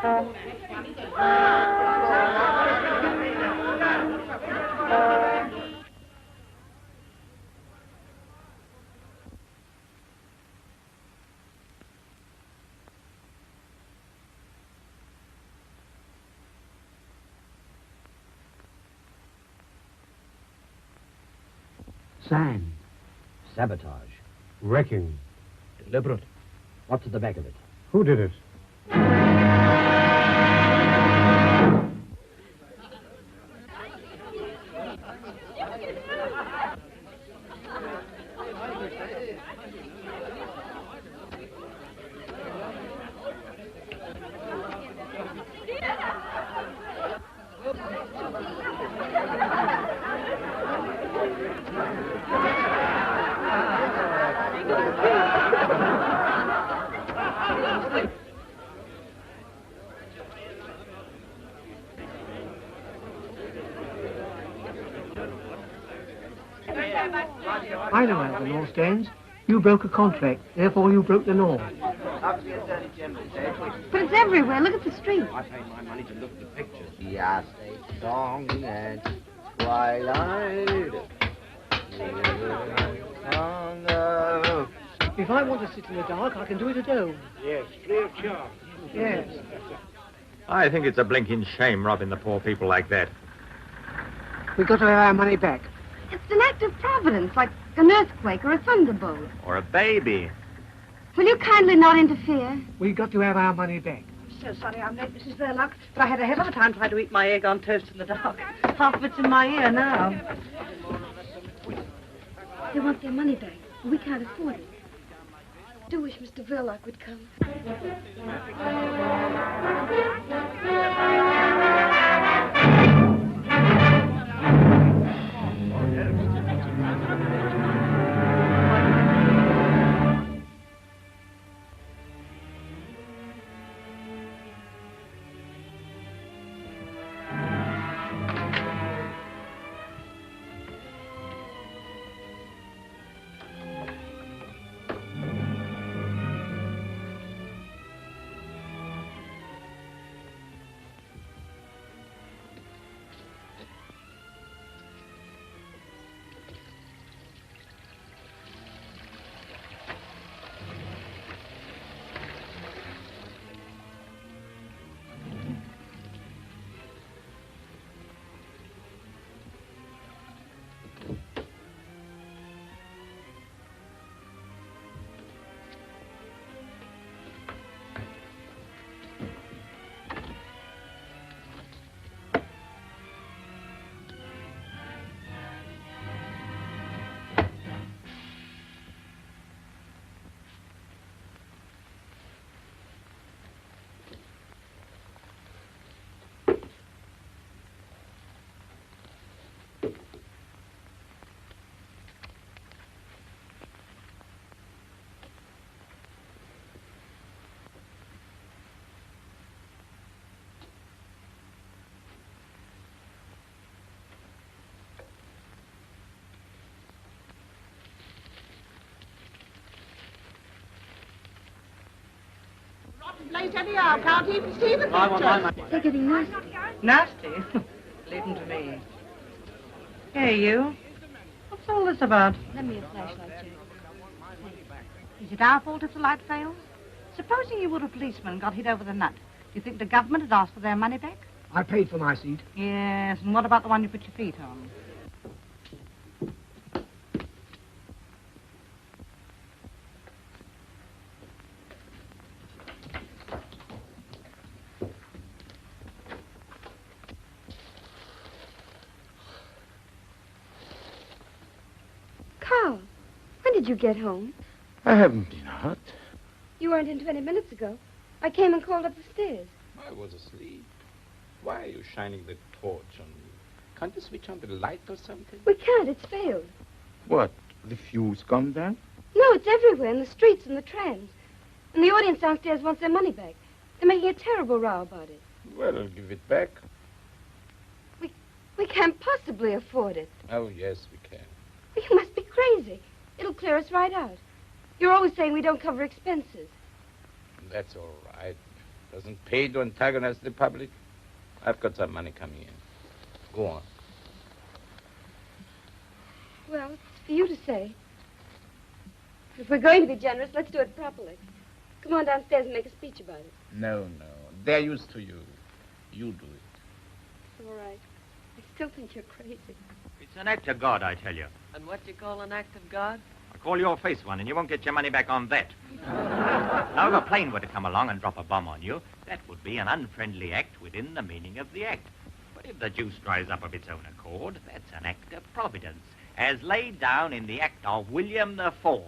Sign. Sabotage. Wrecking. Deliberate. What's at the back of it? Who did it? I know how the law stands. You broke a contract, therefore you broke the law. But it's everywhere. Look at the street. I paid my money to look at the pictures. Yes, a song at twilight. If I want to sit in the dark, I can do it at home. Yes, free of charge. Yes. I think it's a blinking shame robbing the poor people like that. We've got to have our money back. It's an act of providence, like an earthquake or a thunderbolt. Or a baby. Will you kindly not interfere? We've got to have our money back. So sorry I'm late, Mrs. Verloc, but I had a hell of a time trying to eat my egg on toast in the dark. Half of it's in my ear now. They want their money back. We can't afford it. I do wish Mr. Verloc would come. Late anyhow, can't even see the picture. They're getting nasty. Nasty? Leave them to me. Hey, you. What's all this about? Lend me a flashlight, Jack. Is it our fault if the light fails? Supposing you were a policeman and got hit over the nut, do you think the government had asked for their money back? I paid for my seat. Yes, and what about the one you put your feet on? Carl, when did you get home? I haven't been out. You weren't in 20 minutes ago. I came and called up the stairs. I was asleep. Why are you shining the torch on me? Can't you switch on the light or something? We can't. It's failed. What? The fuse gone down? No, it's everywhere, in the streets and the trams. And the audience downstairs wants their money back. They're making a terrible row about it. Well, I'll give it back. We can't possibly afford it. Oh, yes, we can. You must be crazy. It'll clear us right out. You're always saying we don't cover expenses. That's all right. Doesn't pay to antagonize the public. I've got some money coming in. Go on. Well, it's for you to say. If we're going to be generous, let's do it properly. Come on downstairs and make a speech about it. No. They're used to you. You do it. All right. I still think you're crazy. It's an act of God, I tell you. And what do you call an act of God? I'll call your face one, and you won't get your money back on that. Now, if a plane were to come along and drop a bomb on you, that would be an unfriendly act within the meaning of the act. But if the juice dries up of its own accord, that's an act of providence, as laid down in the Act of William IV,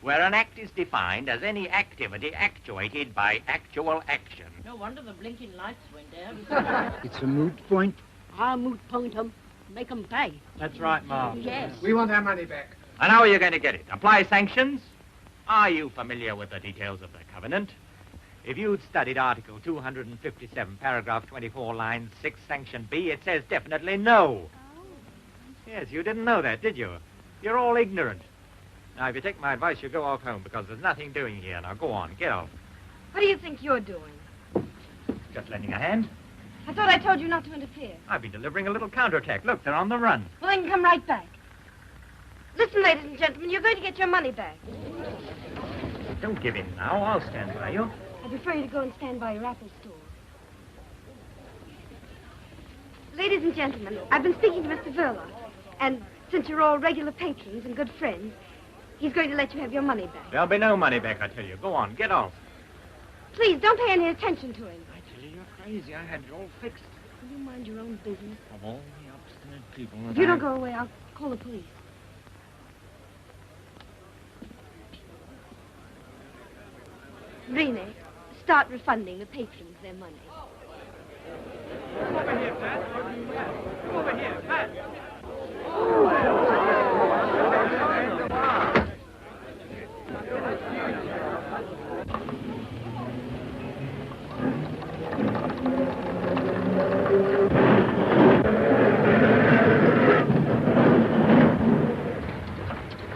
where an act is defined as any activity actuated by actual action. No wonder the blinking lights went out. It's a moot point. I'll moot point 'em. Make 'em pay. That's right, Mom. Yes. We want our money back. And how are you going to get it? Apply sanctions? Are you familiar with the details of the covenant? If you'd studied Article 257, paragraph 24, line 6, sanction B, it says definitely no. Yes, you didn't know that, did you? You're all ignorant. Now, if you take my advice, you go off home, because there's nothing doing here. Now, go on, get off. What do you think you're doing? Just lending a hand. I thought I told you not to interfere. I've been delivering a little counterattack. Look, they're on the run. Well, then come right back. Listen, ladies and gentlemen, you're going to get your money back. Don't give in now. I'll stand by you. I prefer you to go and stand by your apple store. Ladies and gentlemen, I've been speaking to Mr. Verloc, and since you're all regular patrons and good friends, he's going to let you have your money back. There'll be no money back, I tell you. Go on, get off. Please, don't pay any attention to him. I tell you, you're crazy. I had it all fixed. Will you mind your own business? Of all the obstinate people If you don't go away, I'll call the police. Rene, start refunding the patrons their money. Over here, Pat. Over here, Pat.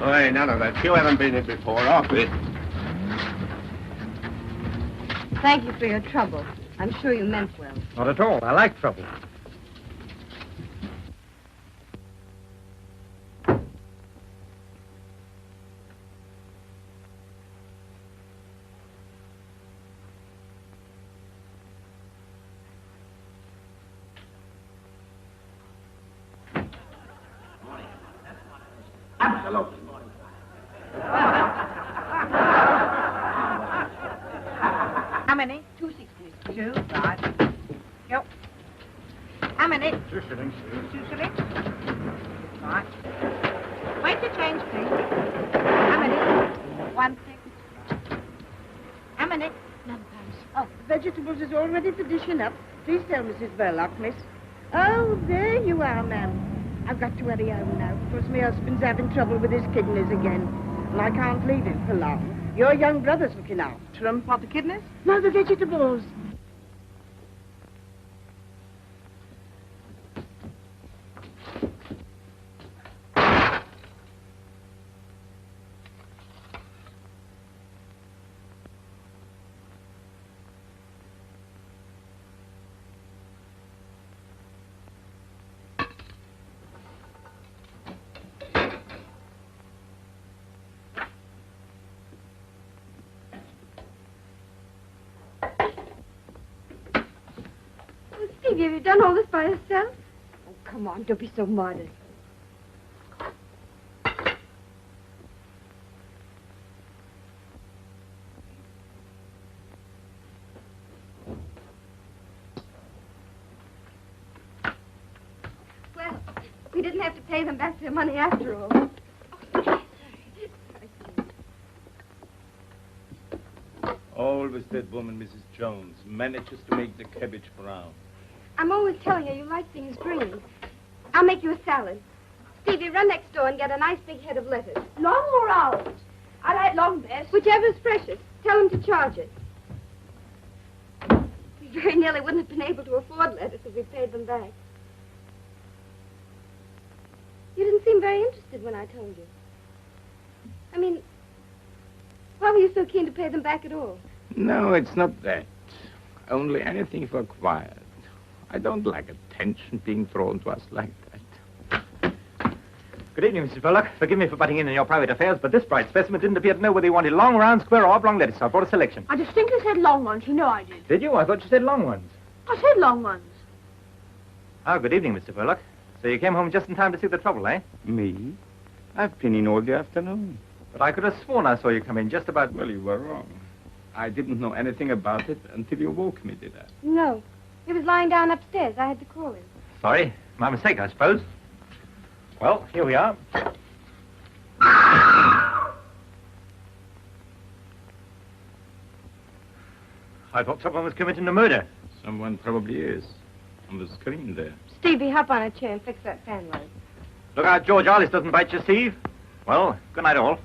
Oh, hey, none of that. You haven't been here before, off it. Thank you for your trouble. I'm sure you meant well. Not at all. I like trouble. Absolutely. How many? 260. 2, right. Yep. How many? 2 shillings. 2 shillings. Right. Wait to change, please. How many? 1 6. How many? Another pound. Oh, the vegetables is all ready for dishing up. Please tell Mrs. Verloc, miss. Oh, there you are, ma'am. I've got to hurry home now, because my husband's having trouble with his kidneys again, and I can't leave him for long. Your young brother's looking after him. What, the kidneys? No, the vegetables. Stevie, have you done all this by yourself? Oh, come on, don't be so modest. Well, we didn't have to pay them back their money after all. Oh, sorry. Always that woman, Mrs. Jones, manages to make the cabbage brown. I'm always telling you, you like things green. I'll make you a salad. Stevie, run next door and get a nice big head of lettuce. Long or round? I like long best. Whichever's freshest. Tell him to charge it. We very nearly wouldn't have been able to afford lettuce if we paid them back. You didn't seem very interested when I told you. I mean, why were you so keen to pay them back at all? No, it's not that. Only anything for quiet. I don't like attention being thrown to us like that. Good evening, Mrs. Verloc. Forgive me for butting in your private affairs, but this bright specimen didn't appear to know whether he wanted long, round, square, or oblong lettuce. I brought a selection. I distinctly said long ones. You know I did. Did you? I thought you said long ones. I said long ones. Oh, good evening, Mr. Verloc. So you came home just in time to see the trouble, eh? Me? I've been in all the afternoon. But I could have sworn I saw you come in just about... Well, you were wrong. I didn't know anything about it until you woke me, did I? No. He was lying down upstairs. I had to call him. Sorry. My mistake, I suppose. Well, here we are. I thought someone was committing a murder. Someone probably is. On the screen there. Stevie, hop on a chair and fix that fan light. Look out, George Arliss doesn't bite you, Steve. Well, good night, all.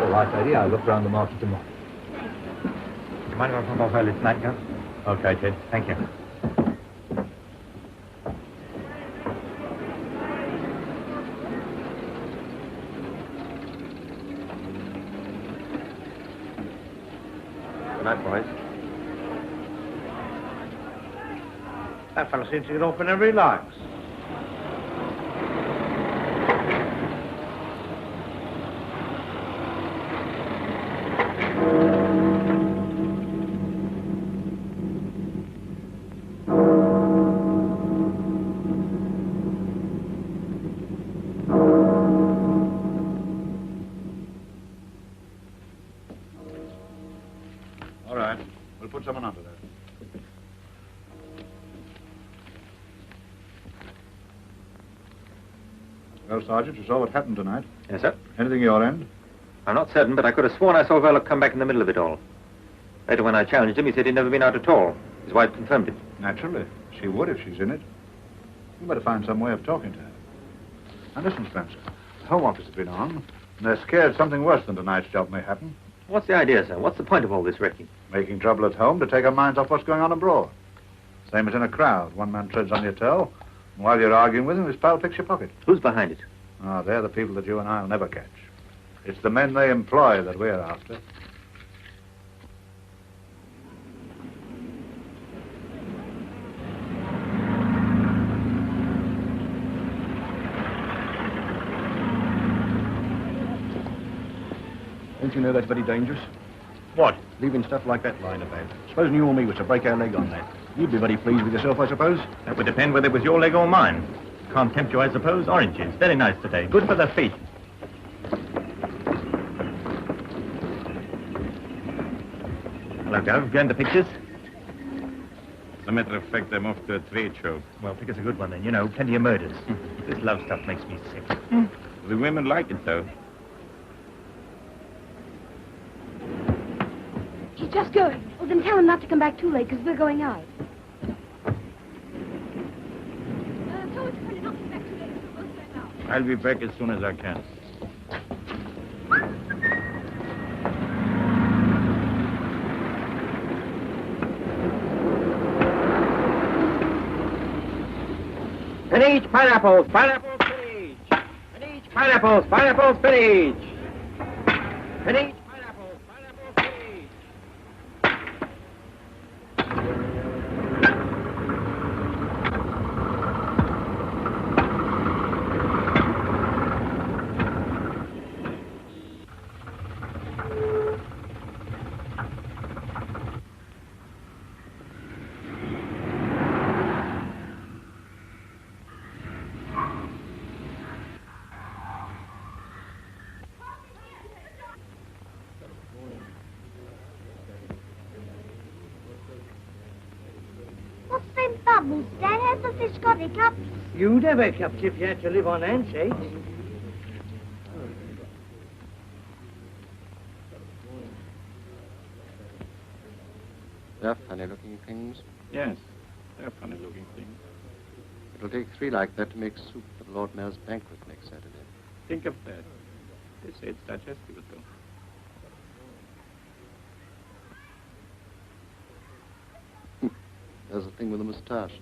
All right, lady. I'll look round the market tomorrow. You mind if I pop off early tonight, Gus? Okay, Ted. Thank you. Good night, boys. That fellow seems to get off whenever he likes. All right. We'll put someone onto that. Well, Sergeant, you saw what happened tonight. Yes, sir. Anything your end? I'm not certain, but I could have sworn I saw Verloc come back in the middle of it all. Later, when I challenged him, he said he'd never been out at all. His wife confirmed it. Naturally. She would if she's in it. You better find some way of talking to her. Now, listen, Spencer. The Home Office has been on, and they're scared something worse than tonight's job may happen. What's the idea, sir? What's the point of all this wrecking? Making trouble at home to take our minds off what's going on abroad. Same as in a crowd. One man treads on your toe, and while you're arguing with him, his pal picks your pocket. Who's behind it? Ah, they're the people that you and I'll never catch. It's the men they employ that we're after. Don't you know that's very dangerous? What? Leaving stuff like that lying about. Supposing you or me was to break our leg on that. You'd be very pleased with yourself, I suppose. That would depend whether it was your leg or mine. Can't tempt you, I suppose. Oranges. Very nice today. Good for the feet. Hello, Gov. Going to pictures? As a matter of fact, I'm off to a trade show. Well, pick us a good one then. You know, plenty of murders. This love stuff makes me sick. The women like it, though. He's just going. Well, then tell him not to come back too late, because we're going out. I'll be back as soon as I can. And each pineapples, pineapples, spinach. And each pineapples, pineapples, spinach. And each pineapples, pineapples, spinach. What's them bubbles, Dad? How's the fish got hiccups? You'd have hiccups if you had to live on handshakes. They're funny-looking things. Yes, they're funny-looking things. It'll take 3 like that to make soup for the Lord Mayor's banquet next Saturday. Think of that. They say it's digestible, though. There's the thing with the moustache.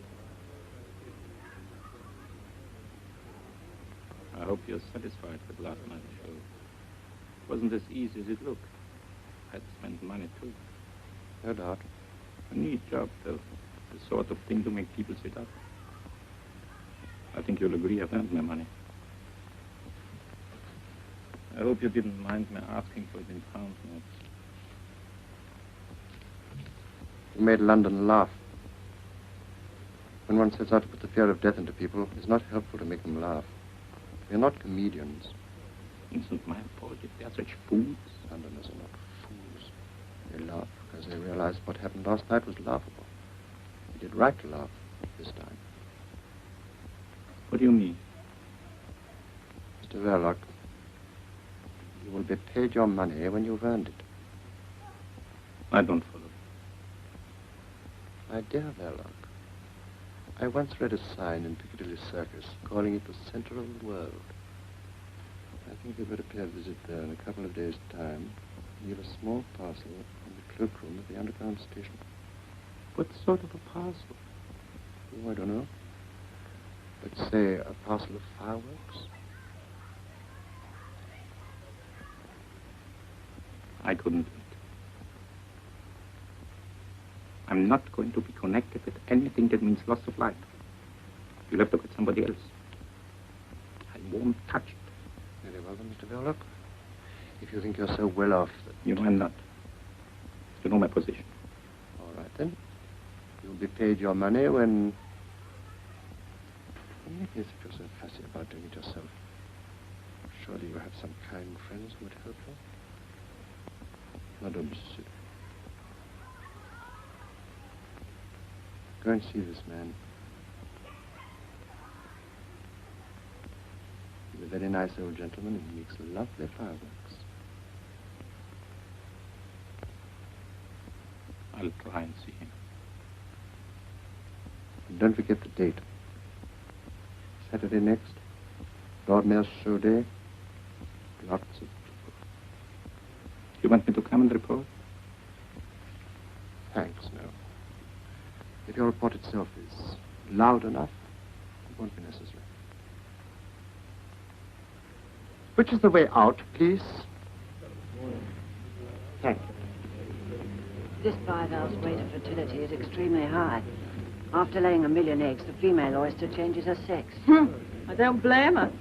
I hope you're satisfied with last night's show. It wasn't as easy as it looked. I had to spend money, too. No doubt. A neat job, though. The sort of thing to make people sit up. I think you'll agree I've earned my money. I hope you didn't mind me asking for it in pound notes. You made London laugh. When one sets out to put the fear of death into people, it's not helpful to make them laugh. We're not comedians. It isn't my fault if they're such fools. Londoners are not fools. They laugh because they realize what happened last night was laughable. We did right to laugh this time. What do you mean? Mr. Verloc, you will be paid your money when you've earned it. I don't follow. My dear Verloc, I once read a sign in Piccadilly Circus calling it the center of the world. I think you'd better pay a visit there in a couple of days' time. Leave a small parcel in the cloakroom at the underground station. What sort of a parcel? Oh, I don't know. Let's say a parcel of fireworks. I couldn't do it. I'm not going to be connected with anything that means loss of life. You'll have to get somebody else. I won't touch it. Very well, then, Mr. Verloc. If you think you're so well off that... You know I'm not. You know my position. All right, then. You'll be paid your money when... Yes, if you're so fussy about doing it yourself. Surely you have some kind friends who would help you. Now, don't be silly. Go and see this man. He's a very nice old gentleman, and he makes lovely fireworks. I'll try and see him. And don't forget the date. Saturday next. Lord Mayor's show day. Lots of people. You want me to come and report? Thanks, no. If your report itself is loud enough, it won't be necessary. Which is the way out, please? Thank you. This bivalve's rate of fertility is extremely high. After laying 1 million eggs, the female oyster changes her sex. I don't blame her.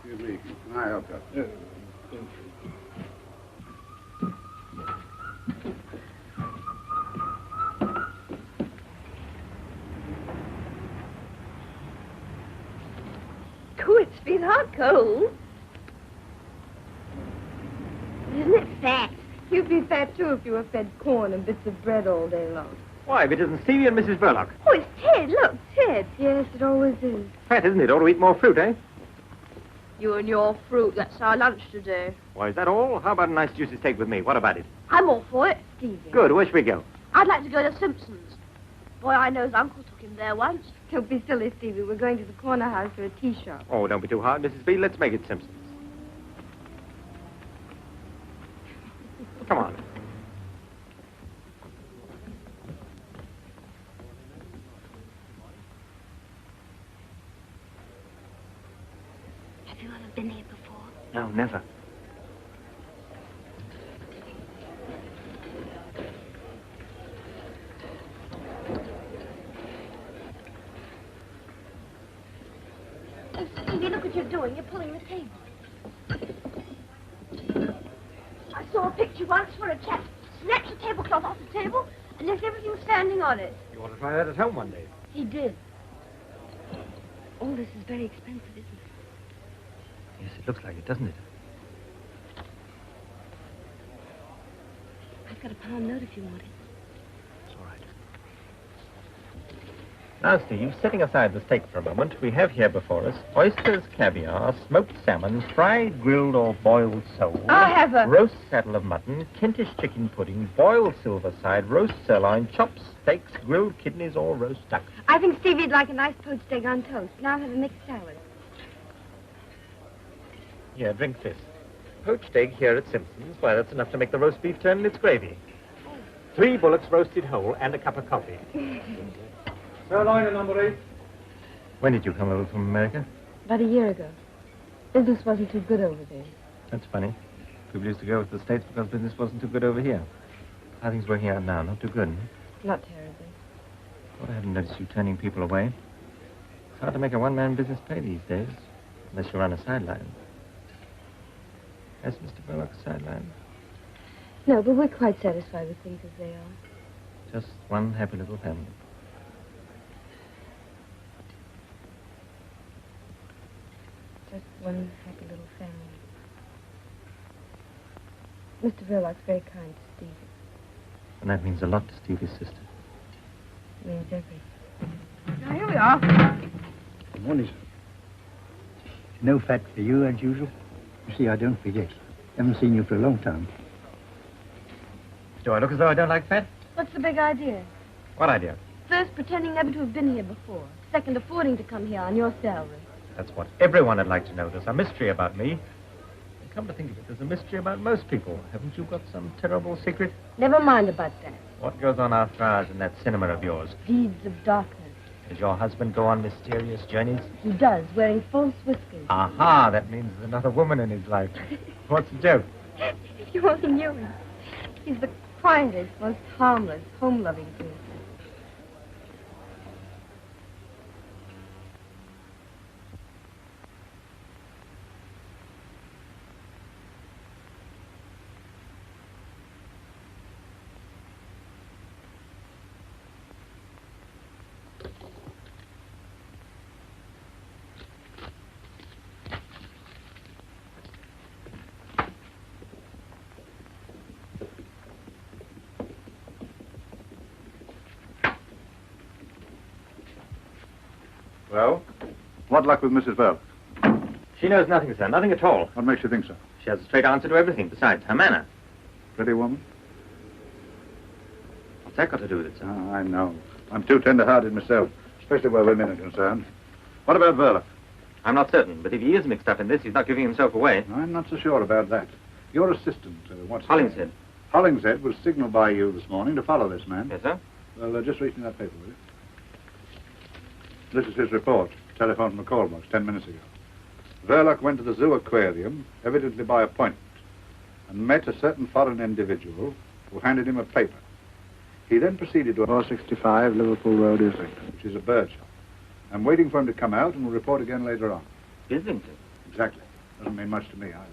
Excuse me. Can I help you? It's been hot cold. Isn't it fat? You'd be fat, too, if you were fed corn and bits of bread all day long. Why, if it isn't Stevie and Mrs. Verloc. Oh, it's Ted. Look, Ted. Yes, it always is. Fat, isn't it? Ought to eat more fruit, eh? You and your fruit, that's our lunch today. Why, is that all? How about a nice juicy steak with me? What about it? I'm all for it. Stevie. Good. Where should we go? I'd like to go to Simpson's. Boy, I know's Uncle took him there once. Don't be silly, Stevie. We're going to the corner house for a tea shop. Oh, don't be too hard, Mrs. B. Let's make it Simpsons. Come on. Have you ever been here before? No, never. Oh, Stevie, look what you're doing. You're pulling the table. I saw a picture once where a chap snatched the tablecloth off the table and left everything standing on it. You ought to try that at home one day. He did. All this is very expensive, isn't it? Yes, it looks like it, doesn't it? I've got a pound note if you want it. It's all right. Now, Steve, setting aside the steak for a moment, we have here before us oysters, caviar, smoked salmon, fried, grilled, or boiled sole. I'll have a... Roast saddle of mutton, Kentish chicken pudding, boiled silver side, roast sirloin, chopped steaks, grilled kidneys, or roast duck. I think Stevie'd like a nice poached egg on toast, and I'll have a mixed salad. Here, drink this. Poached egg here at Simpson's. Why, that's enough to make the roast beef turn in its gravy. 3 bullocks roasted whole and a cup of coffee. Sirloin at number 8. When did you come over from America? About a year ago. Business wasn't too good over there. That's funny. People used to go to the States because business wasn't too good over here. How are things working out now? Not too good, huh? Not terribly. Well, I haven't noticed you turning people away. It's hard to make a one-man business pay these days, unless you run a sideline. Has Mr. Verloc a sideline? No, but we're quite satisfied with things as they are. Just one happy little family. Just one happy little family. Mr. Verloc's very kind to Stevie. And that means a lot to Stevie's sister. It means everything. Now, here we are. Good morning, sir. No fat for you, as usual? You see, I don't forget. Haven't seen you for a long time. Do I look as though I don't like fat? What's the big idea? What idea? First, pretending never to have been here before. Second, affording to come here on your salary. That's what everyone would like to know. There's a mystery about me. And come to think of it, there's a mystery about most people. Haven't you got some terrible secret? Never mind about that. What goes on after hours in that cinema of yours? Deeds of darkness. Does your husband go on mysterious journeys? He does, wearing false whiskers. Aha, that means there's another woman in his life. What's the joke? If you only knew him. He's the quietest, most harmless, home-loving person. Well, what luck with Mrs. Verloc? She knows nothing, sir. Nothing at all. What makes you think so? She has a straight answer to everything. Besides, her manner. Pretty woman? What's that got to do with it, sir? Oh, I know. I'm too tender-hearted myself, especially where women are concerned. What about Verloc? I'm not certain, but if he is mixed up in this, he's not giving himself away. I'm not so sure about that. Your assistant, what's his Hollingshead. name? Hollingshead was signaled by you this morning to follow this man. Yes, sir? Well, just read me that paper, will you? This is his report, telephone from a call box 10 minutes ago. Verloc went to the zoo aquarium, evidently by appointment, and met a certain foreign individual who handed him a paper. He then proceeded to 465 Liverpool Road, Islington, which is a bird shop. I'm waiting for him to come out and we'll report again later on. Islington? Exactly. Doesn't mean much to me either.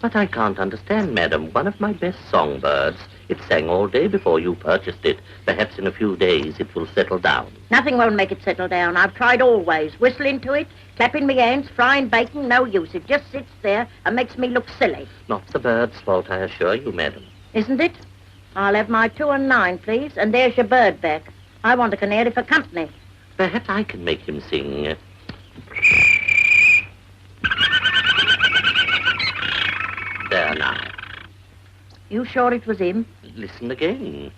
But I can't understand, madam. One of my best songbirds. It sang all day before you purchased it. Perhaps in a few days it will settle down. Nothing won't make it settle down. I've tried always. Whistling to it, clapping me hands, frying bacon, no use. It just sits there and makes me look silly. Not the bird's fault, I assure you, madam. Isn't it? I'll have my 2 and 9, please, and there's your bird back. I want a canary for company. Perhaps I can make him sing. There now. You sure it was him? Listen again.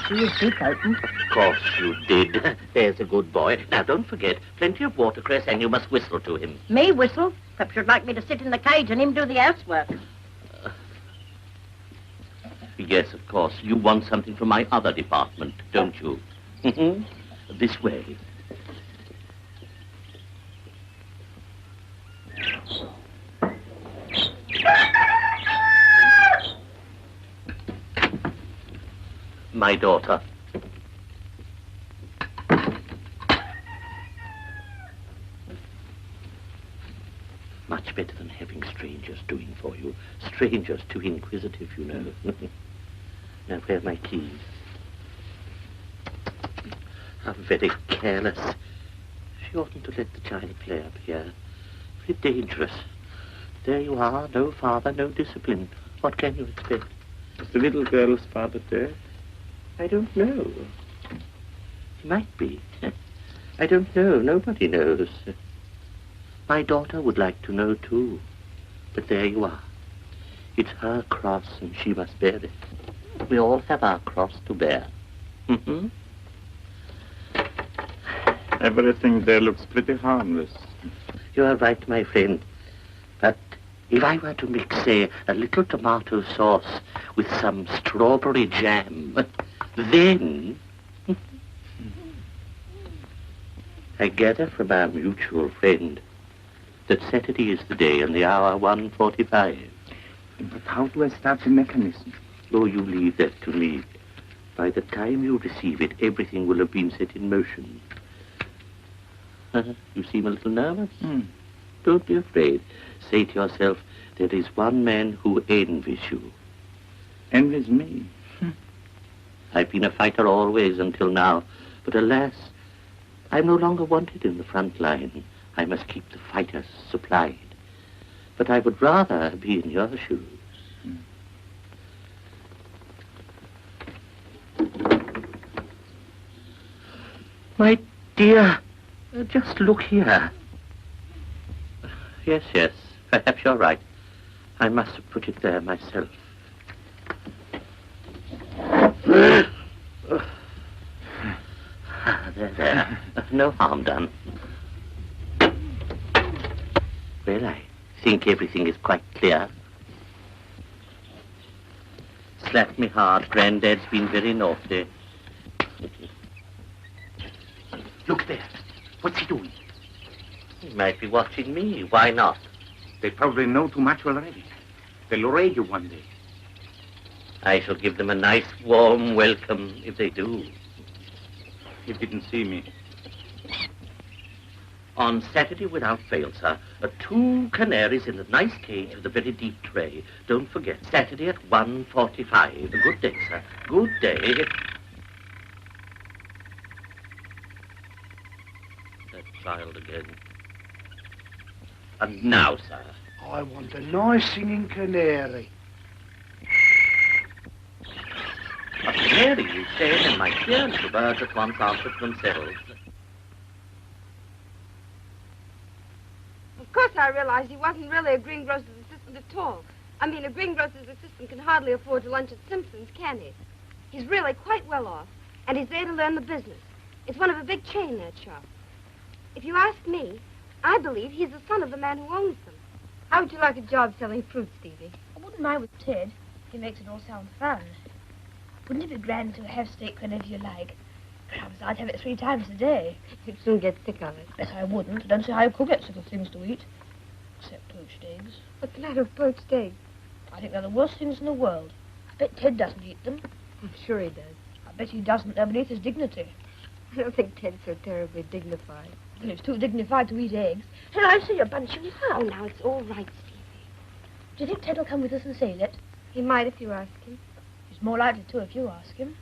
See his beak open. Of course you did. There's a good boy. Now, don't forget, plenty of watercress, and you must whistle to him. Me whistle? Perhaps you'd like me to sit in the cage and him do the housework. Yes, of course. You want something from my other department, don't you? This way. my daughter. Much better than having strangers doing for you. Strangers too inquisitive, you know. Now, where are my keys? How very careless. She oughtn't to let the child play up here. Very dangerous. There you are, no father, no discipline. What can you expect? Is the little girl's father dead? I don't know. He might be. I don't know. Nobody knows. My daughter would like to know, too. But there you are. It's her cross, and she must bear it. We all have our cross to bear. Mm-hmm. Everything there looks pretty harmless. You are right, my friend. But if I were to mix, say, a little tomato sauce with some strawberry jam, then... I gather from our mutual friend that Saturday is the day and the hour 1:45. But how do I start the mechanism? Oh, you leave that to me. By the time you receive it, everything will have been set in motion. You seem a little nervous. Don't be afraid. Say to yourself, there is one man who envies you. Envies me? I've been a fighter always until now, but alas, I'm no longer wanted in the front line. I must keep the fighters supplied. But I would rather be in your shoes. My dear, just look here. Yes, perhaps you're right. I must have put it there myself. There. No harm done. Well, I think everything is quite clear. Slap me hard. Granddad's been very naughty. Look there. What's he doing? He might be watching me. Why not? They probably know too much already. They'll raid you one day. I shall give them a nice, warm welcome if they do. He didn't see me. On Saturday without fail, sir. 2 canaries in a nice cage with a very deep tray. Don't forget, Saturday at 1:45. Good day, sir. Good day. That child again. And now, sir. I want a nice singing canary. A canary, you said, and my dear little birds at once answered themselves. Of course I realized he wasn't really a greengrocer's assistant at all. I mean, a greengrocer's assistant can hardly afford to lunch at Simpson's, can he? He's really quite well off, and he's there to learn the business. It's one of a big chain, that shop. If you ask me, I believe he's the son of the man who owns them. How would you like a job selling fruit, Stevie? I wouldn't mind with Ted. He makes it all sound fun. Wouldn't it be grand to have steak whenever you like? Crumbs, I'd have it 3 times a day. You'd soon get sick of it. Yes, I wouldn't. I don't see how you could get sick of things to eat. Except poached eggs. What's the matter with poached eggs? I think they're the worst things in the world. I bet Ted doesn't eat them. I'm sure he does. I bet he doesn't. They're beneath his dignity. I don't think Ted's so terribly dignified. Well, he's too dignified to eat eggs. And I see you're bunching him up. Oh, now, it's all right, Stevie. Do you think Ted will come with us and sail it? He might if you ask him. He's more likely to if you ask him.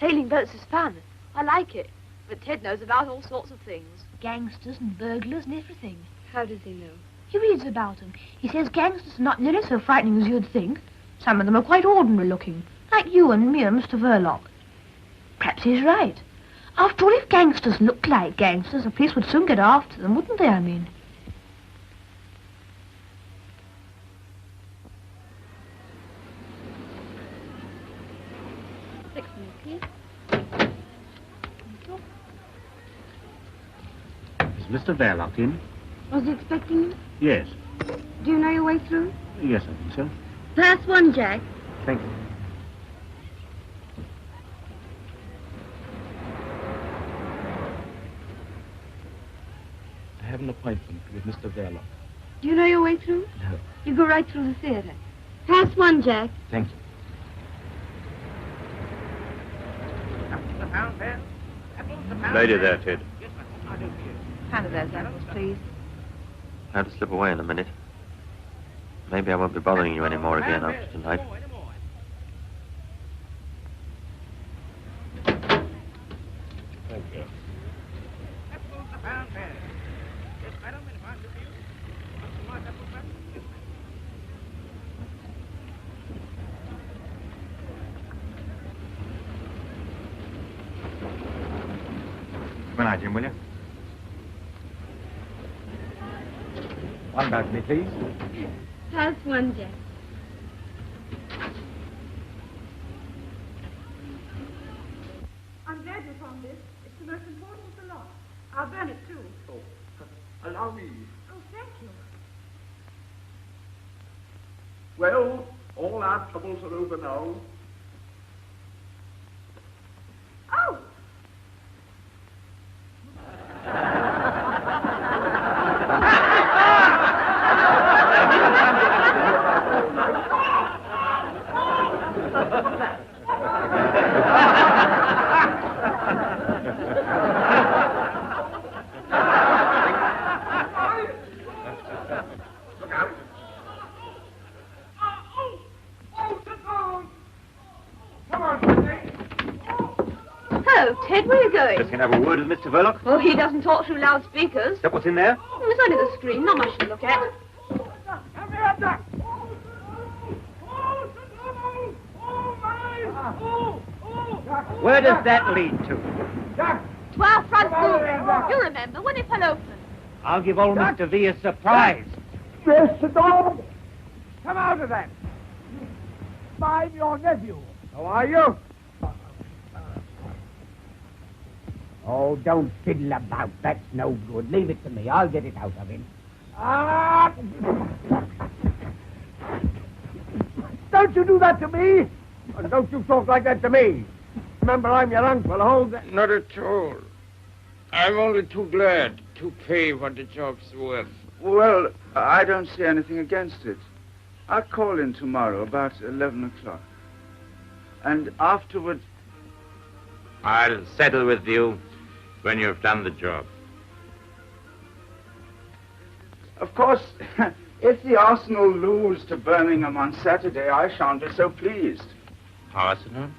Sailing boats is fun. I like it. But Ted knows about all sorts of things. Gangsters and burglars and everything. How does he know? He reads about them. He says gangsters are not nearly so frightening as you'd think. Some of them are quite ordinary looking, like you and me and Mr. Verloc. Perhaps he's right. After all, if gangsters looked like gangsters, the police would soon get after them, wouldn't they, I mean? Is Mr. Verloc in? Was he expecting you? Yes. Do you know your way through? Yes, I think so. Pass 1, Jack. Thank you. I have an appointment with Mr. Verloc. Do you know your way through? No. You go right through the theater. Pass 1, Jack. Thank you. Lady there, Ted. Hand of those apples, please. I have to slip away in a minute. Maybe I won't be bothering you anymore again after tonight. Thank you. Come on, Jim, will you? One balcony, please. House one, Jack. I'm glad you found this. It's the most important of the lot. I'll burn it too. Oh, allow me. Oh, thank you. Well, all our troubles are over now. Oh! Hello, Ted, where are you going? Just going to have a word with Mr. Verloc. Well, he doesn't talk through loudspeakers. Is that what's in there? Well, it's only the screen, not much to look at. Where does that lead to? To our front room. You remember when it fell open. I'll give old Mr. V a surprise. Mr. Dog! Come out of that! I'm your nephew. How are you? Oh, don't fiddle about. That's no good. Leave it to me. I'll get it out of him. Ah! Don't you do that to me! And don't you talk like that to me. Remember, I'm your uncle. Hold that. Not at all. I'm only too glad to pay what the job's worth. Well, I don't see anything against it. I'll call in tomorrow about 11 o'clock. And afterward... I'll settle with you when you've done the job. Of course, if the Arsenal lose to Birmingham on Saturday, I shan't be so pleased. Arsenal?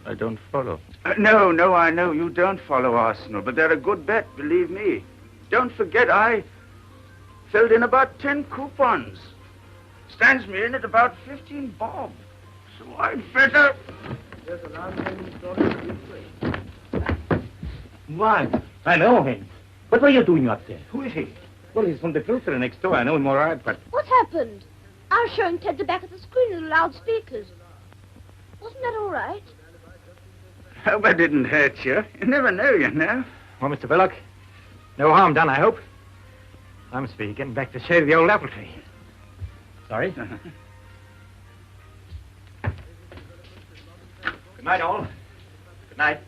I don't follow. No, I know you don't follow Arsenal, but they're a good bet, believe me. Don't forget, I filled in about 10 coupons. Stands me in at about 15 bob. So I'd better... There's a landlady going this way. Why, I know him. What were you doing up there? Who is he? Well, he's from the filter next door. I know him all right, but... What happened? I was showing Ted the back of the screen with the loudspeakers. Wasn't that all right? Hope I didn't hurt you. You never know, you know. Well, Mr. Verloc, no harm done, I hope. I'm speaking back to shave the old apple tree. Sorry? Good night, all. Good night.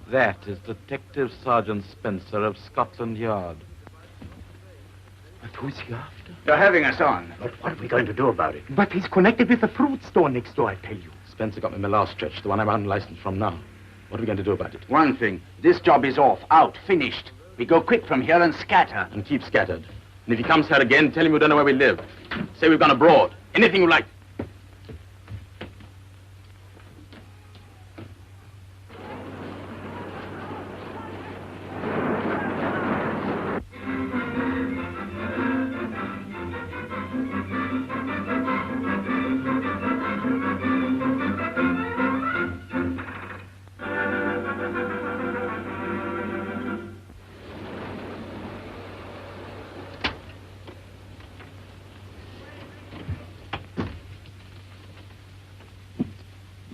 That is Detective Sergeant Spencer of Scotland Yard. But who's he after? You're having us on. But what are we going to do about it? But he's connected with the fruit store next door, I tell you. Spencer got me my last stretch, the one I'm unlicensed from now. What are we going to do about it? One thing. This job is off, out, finished. We go quick from here and scatter. And keep scattered. And if he comes here again, tell him we don't know where we live. Say we've gone abroad. Anything you like.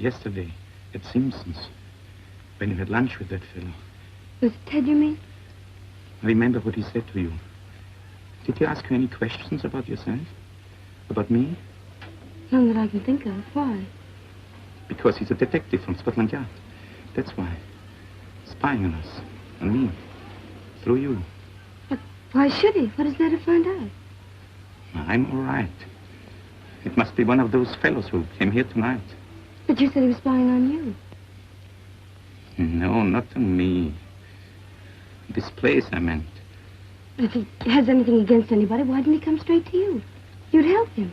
Yesterday, at Simpson's, when you had lunch with that fellow. Was it Ted, you mean? Remember what he said to you. Did he ask you any questions about yourself? About me? None that I can think of. Why? Because he's a detective from Scotland Yard. That's why. Spying on us. On me. Through you. But why should he? What is there to find out? I'm all right. It must be one of those fellows who came here tonight. But you said he was spying on you. No, not to me. This place, I meant. If he has anything against anybody, why didn't he come straight to you? You'd help him.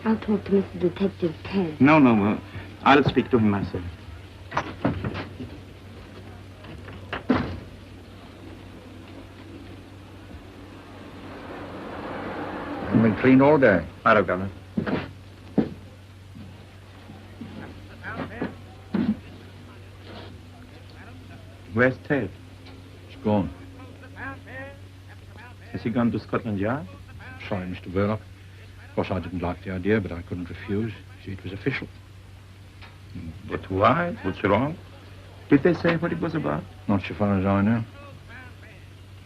I'll talk to Mr. Detective Ted. No, I'll speak to him myself. I've been cleaned all day. Righto, Governor. Where's Ted? It's gone. Has he gone to Scotland Yard? Sorry, Mr. Verloc. Of course, I didn't like the idea, but I couldn't refuse. See, it was official. But why? What's wrong? Did they say what it was about? Not so far as I know.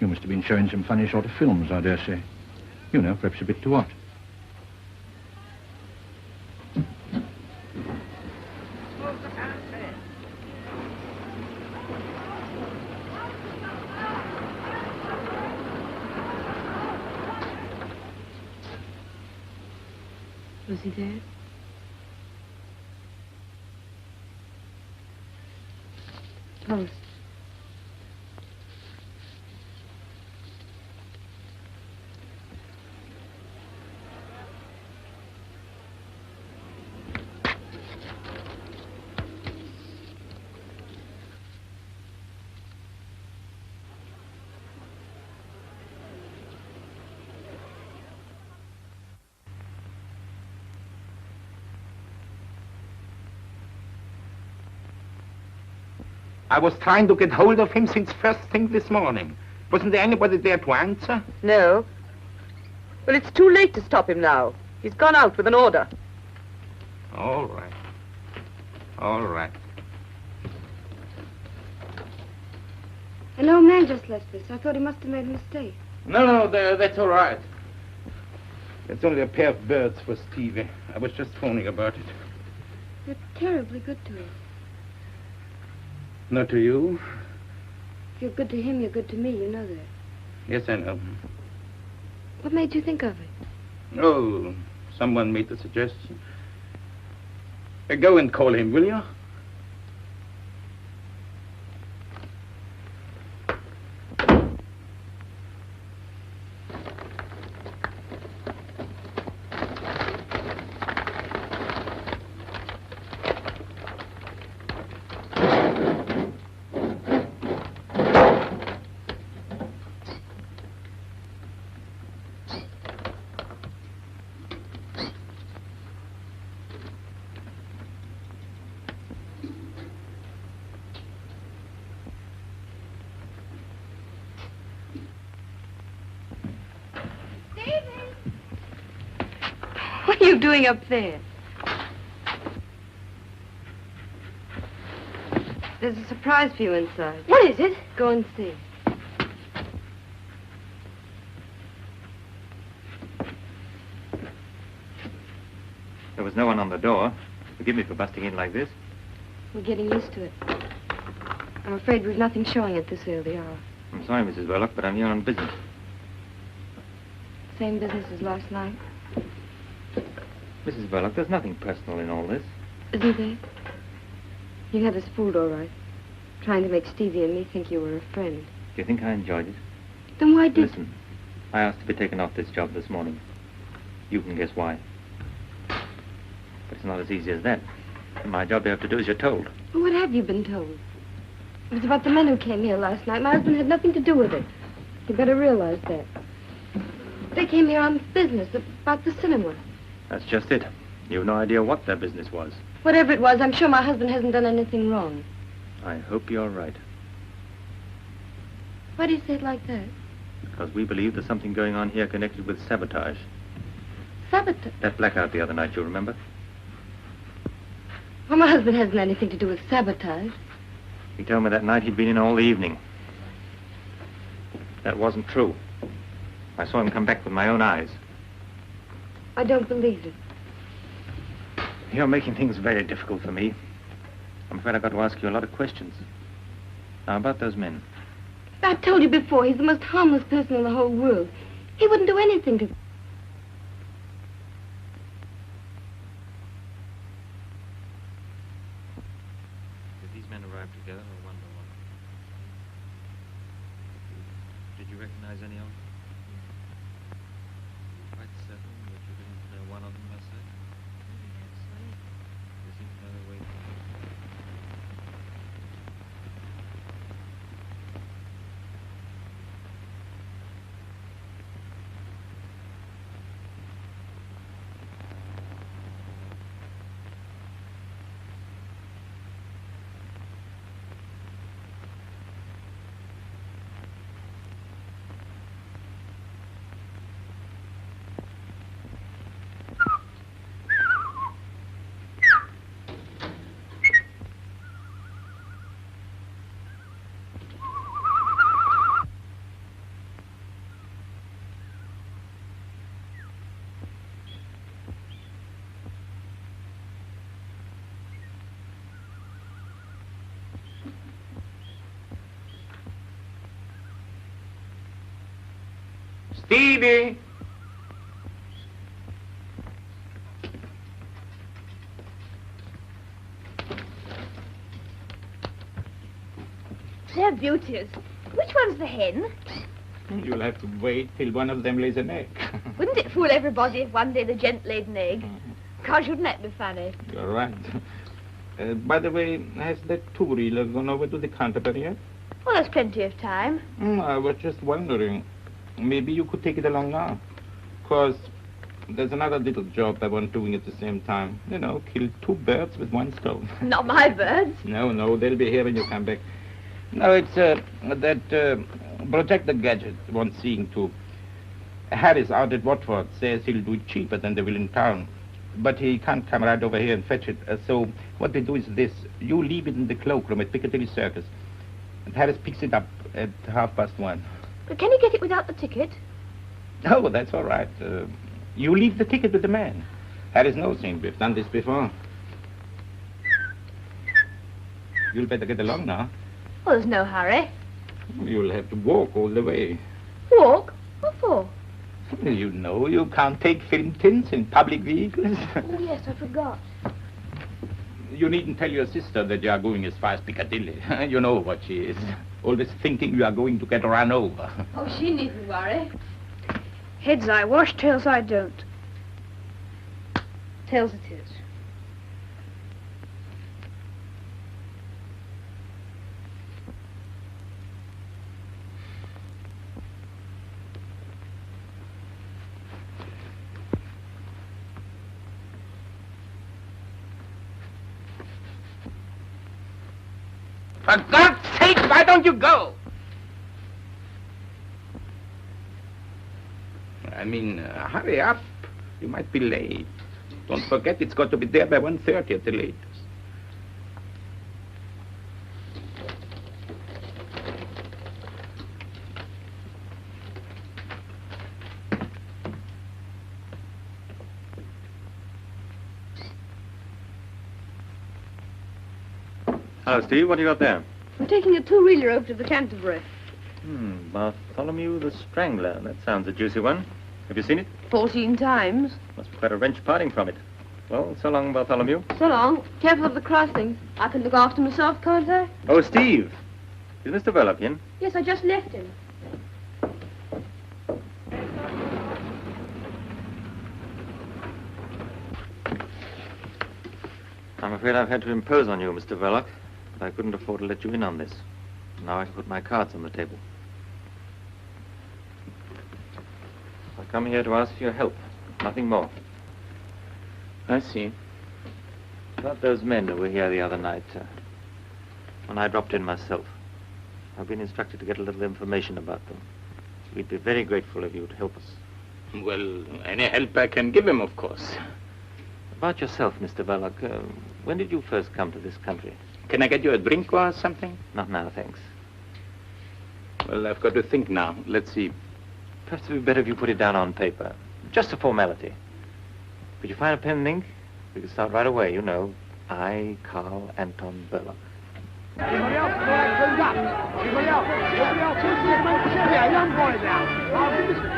You must have been showing some funny sort of films, I dare say. You know, perhaps a bit too hot. Was he there? Post. I was trying to get hold of him since first thing this morning. Wasn't there anybody there to answer? No. Well, it's too late to stop him now. He's gone out with an order. All right. All right. An old man just left this. I thought he must have made a mistake. No, that's all right. It's only a pair of birds for Stevie. I was just phoning about it. You're terribly good to him. Not to you? If you're good to him, you're good to me. You know that. Yes, I know. What made you think of it? Oh, someone made the suggestion. Go and call him, will you? What are you doing up there? There's a surprise for you inside. What is it? Go and see. There was no one on the door. Forgive me for busting in like this. We're getting used to it. I'm afraid we've nothing showing at this early hour. I'm sorry, Mrs. Verloc, but I'm here on business. Same business as last night. Mrs. Verloc, there's nothing personal in all this. Isn't there? You had us fooled all right. Trying to make Stevie and me think you were a friend. Do you think I enjoyed it? Then why did... Listen, I asked to be taken off this job this morning. You can guess why. But it's not as easy as that. My job you have to do as you're told. Well, what have you been told? It was about the men who came here last night. My husband had nothing to do with it. You better realize that. They came here on business about the cinema. That's just it. You've no idea what their business was. Whatever it was, I'm sure my husband hasn't done anything wrong. I hope you're right. Why do you say it like that? Because we believe there's something going on here connected with sabotage. Sabotage? That blackout the other night, you remember? Well, my husband hasn't anything to do with sabotage. He told me that night he'd been in all the evening. That wasn't true. I saw him come back with my own eyes. I don't believe it. You're making things very difficult for me. I'm afraid I've got to ask you a lot of questions. Now, about those men. I told you before, he's the most harmless person in the whole world. He wouldn't do anything to... Have these men arrive together or one by one? Did you recognize any of them? Quite certain that you didn't know one of them by sight? There seems no other way. Stevie! They're beauties. Which one's the hen? You'll have to wait till one of them lays an egg. Wouldn't it fool everybody if one day the gent laid an egg? Gosh, wouldn't that be funny? You're right. By the way, has that two-reeler gone over to the Canterbury yet? Well, there's plenty of time. I was just wondering. Maybe you could take it along now. Because there's another little job I want doing at the same time. You know, kill two birds with one stone. Not my birds. No, they'll be here when you come back. No, it's that projector gadget wants seeing to. Harris out at Watford says he'll do it cheaper than they will in town. But he can't come right over here and fetch it. So what they do is this. You leave it in the cloakroom at Piccadilly Circus. And Harris picks it up at 1:30. But can you get it without the ticket? Oh, that's all right. You leave the ticket with the man. Harris knows him. We've done this before. You'll better get along now. Well, there's no hurry. You'll have to walk all the way. Walk? What for? You know you can't take film tints in public vehicles. Oh, yes, I forgot. You needn't tell your sister that you are going as far as Piccadilly. You know what she is. Always thinking you are going to get run over. Oh, she needn't worry. Heads I wash, tails I don't. Tails it is. For God's sake, why don't you go? I mean, hurry up. You might be late. Don't forget it's got to be there by 1:30 at the latest. Hello, Steve. What do you got there? I'm taking a two-reeler over to the Canterbury. Bartholomew the Strangler. That sounds a juicy one. Have you seen it? 14 times. Must be quite a wrench parting from it. Well, so long, Bartholomew. So long. Careful of the crossing. I can look after myself, can't I? Oh, Steve. Is Mr. Verloc in? Yes, I just left him. I'm afraid I've had to impose on you, Mr. Verloc. But I couldn't afford to let you in on this. Now I can put my cards on the table. I've come here to ask for your help. Nothing more. I see. About those men who were here the other night, when I dropped in myself. I've been instructed to get a little information about them. We'd be very grateful if you would help us. Well, any help I can give him, of course. About yourself, Mr. Verloc, when did you first come to this country? Can I get you a drink or something? Not now, thanks. Well, I've got to think now. Let's see. Perhaps it would be better if you put it down on paper. Just a formality. Could you find a pen and ink? We could start right away, you know. I, Carl Anton Verloc. Anybody else? Cleaned up. Anybody else? Anybody else? Yeah, young boy now. Now, ladies and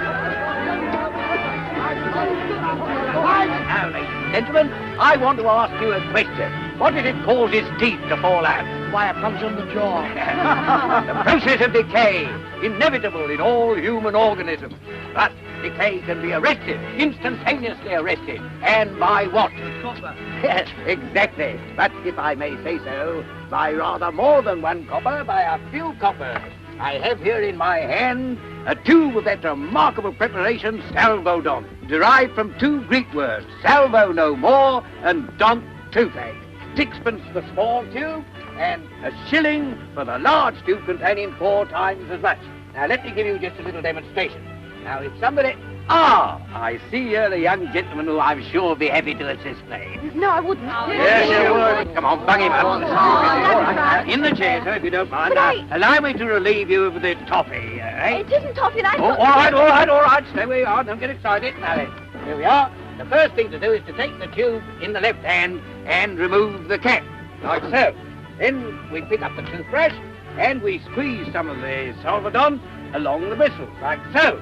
gentlemen, I want to ask you a question. What is it causes teeth to fall out? Why, it comes on the jaw. The process of decay, inevitable in all human organisms. But decay can be arrested, instantaneously arrested. And by what? Copper. Yes, exactly. But if I may say so, by rather more than one copper, by a few coppers. I have here in my hand a tube of that remarkable preparation, salvo-don, derived from two Greek words, salvo no more and don toothache. 6pence for the small tube and a shilling for the large tube containing 4 times as much. Now let me give you just a little demonstration. Now if somebody... Ah, I see here a young gentleman who I'm sure will be happy to assist me. No, I wouldn't. Yes, you would. Come on, bung him up. In the chair, sir, if you don't mind. Allow me to relieve you of the toffee, eh? It isn't toffee, I Oh, all right. Stay where you are. Don't get excited. Now then, here we are. The first thing to do is to take the tube in the left hand and remove the cap, like so. Then we pick up the toothbrush and we squeeze some of the salvo-don along the bristles, like so.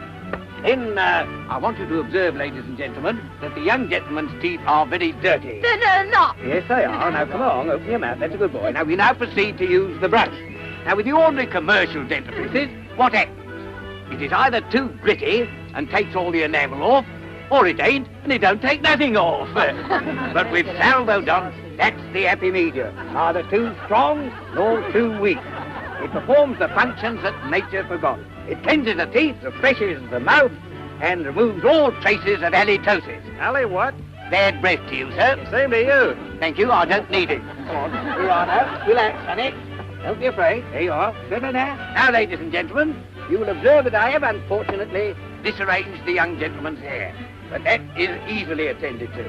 Then I want you to observe, ladies and gentlemen, that the young gentleman's teeth are very dirty. They're not. Yes, they are. Now, come along, open your mouth. That's a good boy. Now, we now proceed to use the brush. Now, with the ordinary commercial dentifrices, what happens? It is either too gritty and takes all the enamel off, or it ain't and it don't take nothing off. But with salvo-don, that's the happy medium. Neither too strong nor too weak. It performs the functions that nature forgot. It cleanses the teeth, refreshes the mouth, and removes all traces of halitosis. Ali, what? Bad breath to you, sir. Same to you. Thank you, I don't need it. Come on, here you are now. Relax, honey. Don't be afraid. There you are. There. Now, ladies and gentlemen, you will observe that I have, unfortunately, disarranged the young gentleman's hair. But that is easily attended to.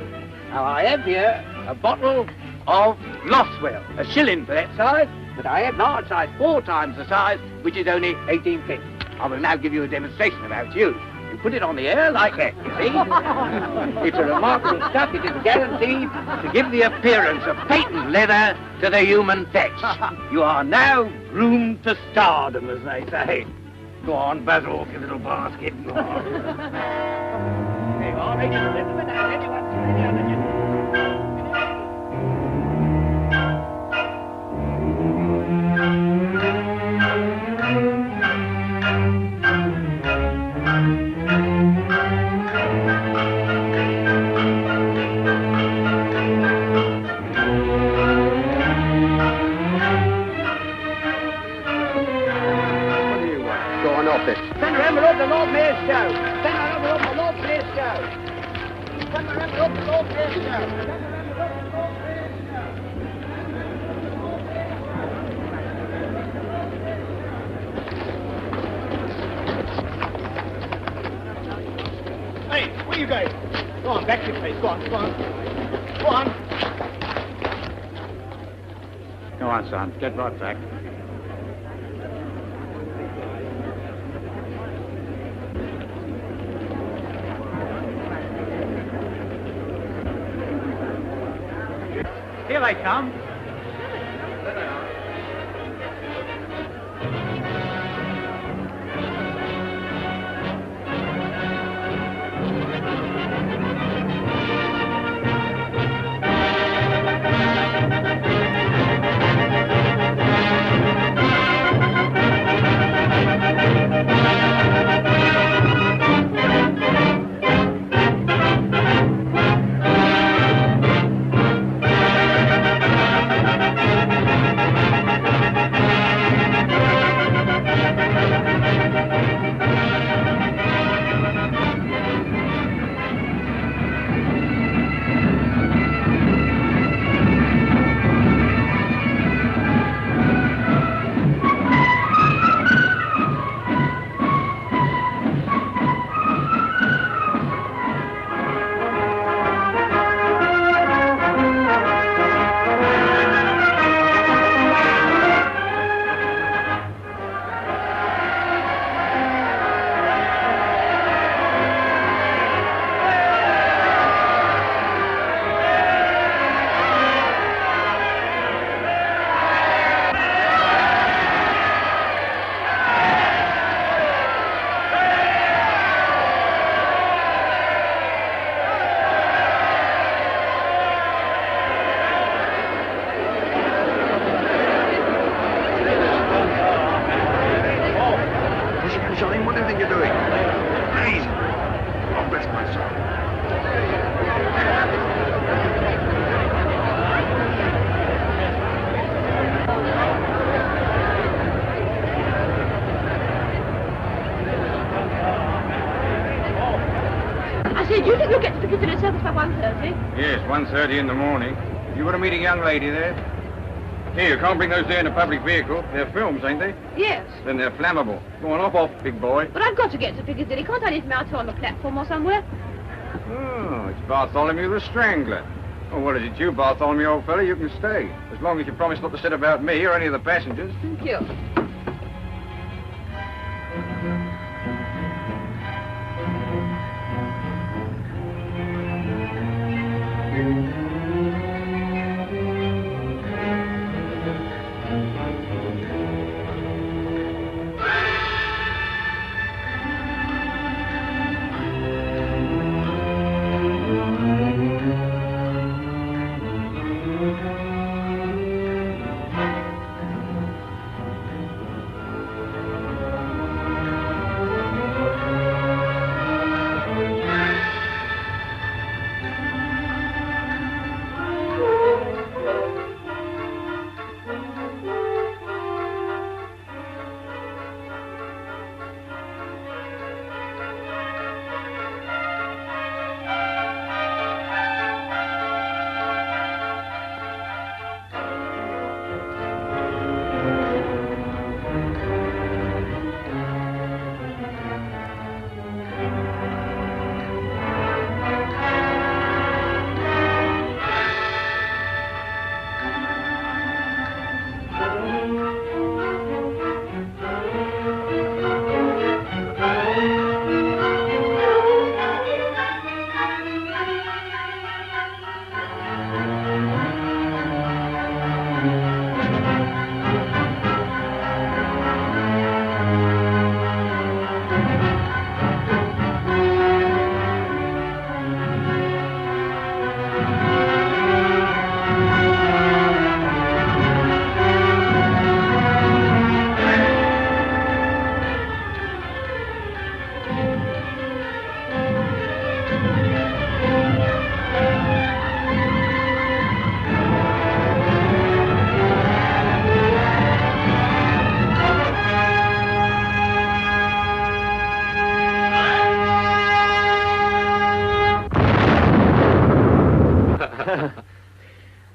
Now, I have here a bottle of Loswell, a shilling for that size, but I have large size, 4 times the size, which is only 18p. I will now give you a demonstration of how it's used. You put it on the air like that, you see? It's a remarkable stuff. It is guaranteed to give the appearance of patent leather to the human flesh. You are now groomed to stardom, as they say. Go on, buzz off, you little basket. Go on. There you are, ladies and gentlemen. Now, anyone, any other gentlemen? Send her envelope to Lord Mayor's show. Send her envelope to Lord Mayor's show. Send her envelope to Lord Mayor's show. Send her envelope to Lord Mayor's show. Hey, where you going? Go on, back to your place. Go on. Go on. Go on, son. Get right back. Here they come. 1:30 in the morning. You want to meet a young lady there? Here, you can't bring those there in a public vehicle. They're films, ain't they? Yes. Then they're flammable. Go on, off, big boy. But I've got to get to Piccadilly. Can't I leave them out on the platform or somewhere? Oh, it's Bartholomew the Strangler. Oh, well, is it you, Bartholomew, old fella? You can stay. As long as you promise not to sit about me or any of the passengers. Thank you.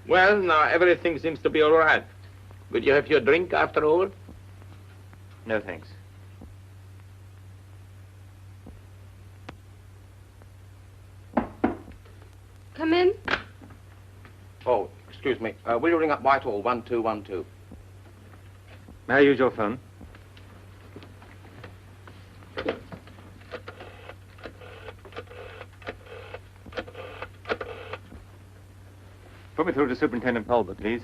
Well, now everything seems to be all right. Will you have your drink after all? No, thanks. Come in. Oh, excuse me. Will you ring up Whitehall 1212? May I use your phone? Put me through to Superintendent Talbot, please.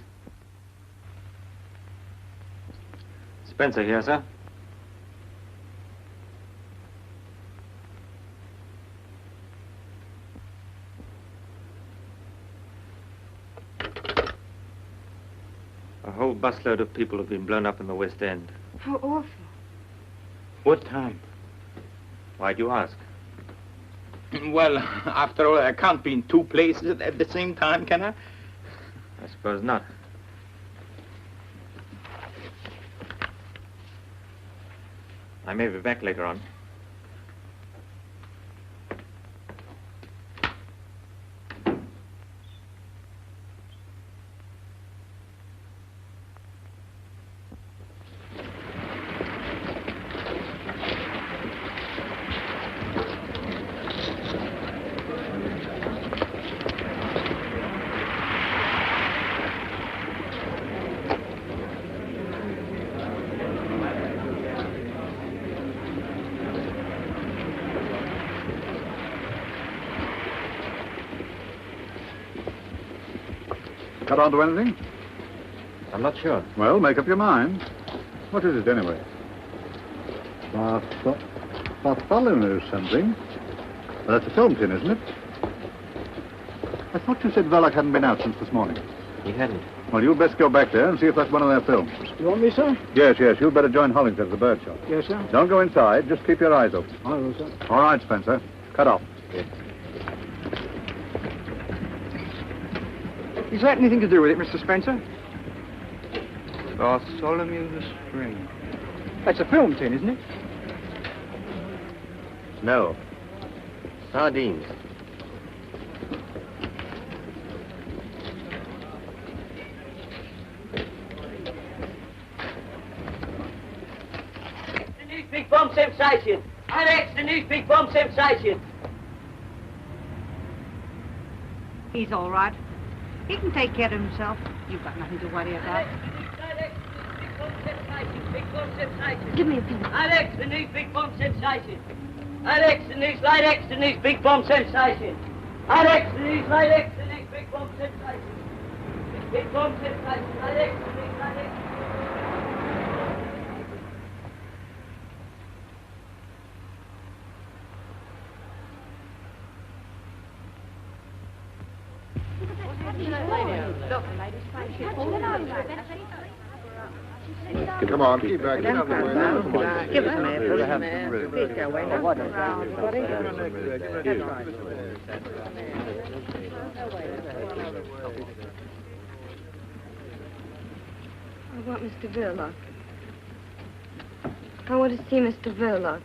Spencer here, sir. A whole busload of people have been blown up in the West End. How awful. What time? Why do you ask? Well, after all, I can't be in two places at the same time, can I? I suppose not. I may be back later on. Got onto anything? I'm not sure. Well, make up your mind. What is it, anyway? Bartholomew something. Well, that's a film tin, isn't it? I thought you said Verloc hadn't been out since this morning. He hadn't. Well, you'd best go back there and see if that's one of their films. You want me, sir? Yes, you'd better join Hollington at the bird shop. Yes, sir. Don't go inside. Just keep your eyes open. I will, sir. All right, Spencer. Cut off. Yes. Is that anything to do with it, Mr. Spencer? Bartholomew the Strange. That's a film tin, isn't it? No. Sardines. bomb sensation. Alex, the news big bomb sensation. He's all right. He can take care of himself. You've got nothing to worry about. Big bomb sensation. Give me a pen. Alex, the news big bomb sensation. Alex, the news, light X, the news big bomb sensation. Alex, the news, light X, the news big bomb sensation. Big bomb sensation. Alex, the news, light X. Come on, keep back. Get out of the way. Give us a minute. Please go away. I want Mr. Verloc. I want to see Mr. Verloc.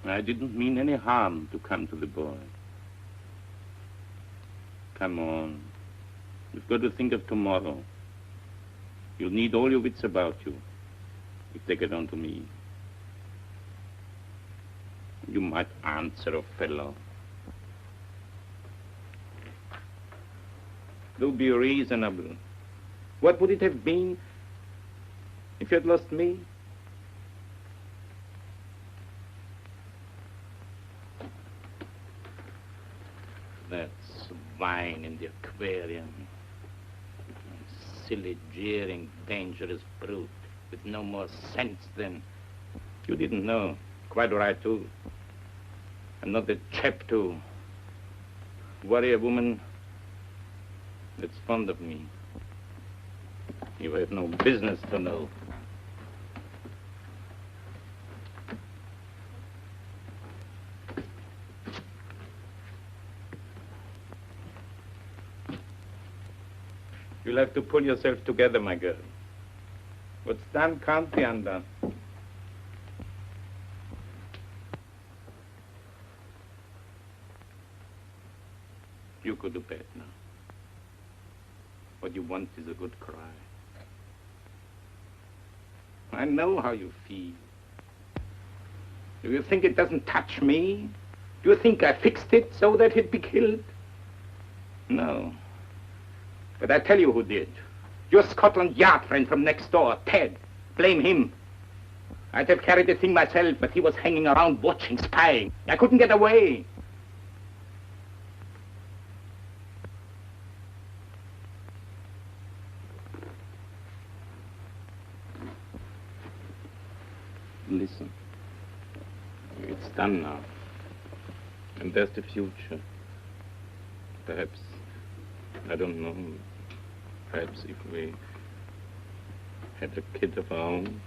I didn't mean any harm to come to the boy. Come on. You've got to think of tomorrow. You'll need all your wits about you if they get on to me. You might answer a fellow. Do be reasonable. What would it have been if you had lost me? That swine in the aquarium. Silly, jeering, dangerous brute with no more sense than... You didn't know. Quite right, too. I'm not the chap to worry a woman that's fond of me. You have no business to know. You'll have to pull yourself together, my girl. What's done can't be undone. You go to bed now. What you want is a good cry. I know how you feel. Do you think it doesn't touch me? Do you think I fixed it so that he'd be killed? No. But I tell you who did. Your Scotland Yard friend from next door, Ted. Blame him. I'd have carried the thing myself, but he was hanging around watching, spying. I couldn't get away. Listen. It's done now. And there's the future. Perhaps, I don't know, perhaps if we had a kid of our own.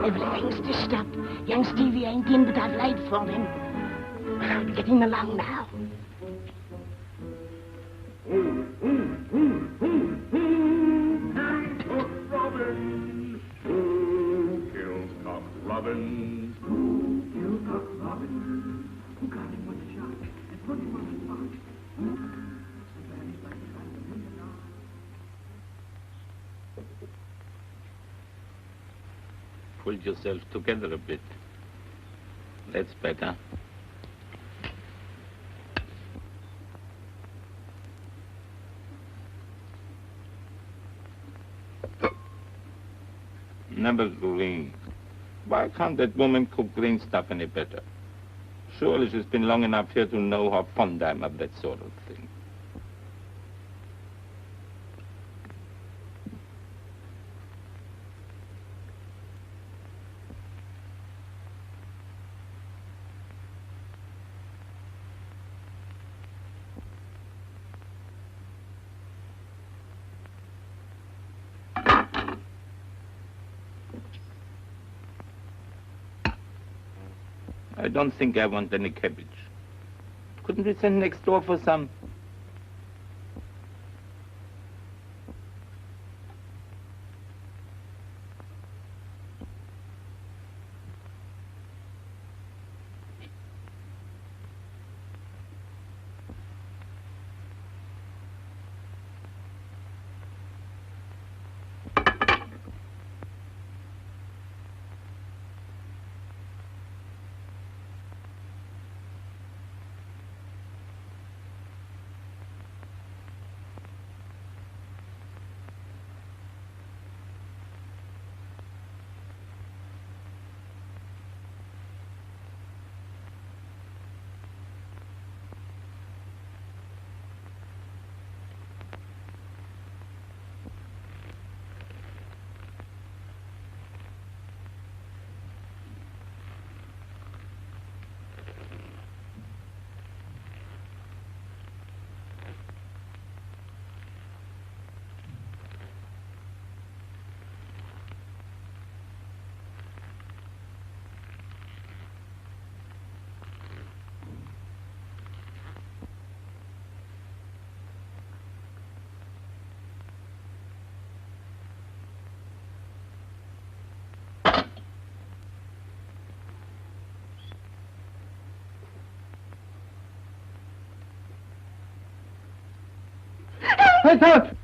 Everything's stitched up. Young Stevie ain't in, but I've laid for him. I'll be getting along now. Robin. Kills Cock Robin. Kills Cock Robin. Who got him with the shot and put him on the spot. pulled yourself together a bit. That's better. Never green. Why can't that woman cook green stuff any better? Surely she's been long enough here to know how fond I am of that sort of thing. I don't think I want any cabbage. Couldn't we send next door for some? Wake up!